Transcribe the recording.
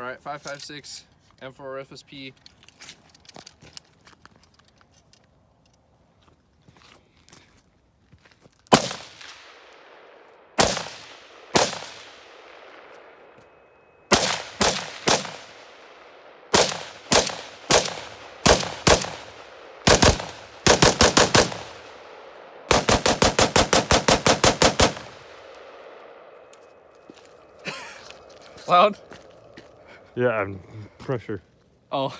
All right, 5.56 M4 FSP. Loud? Yeah, pressure. Oh.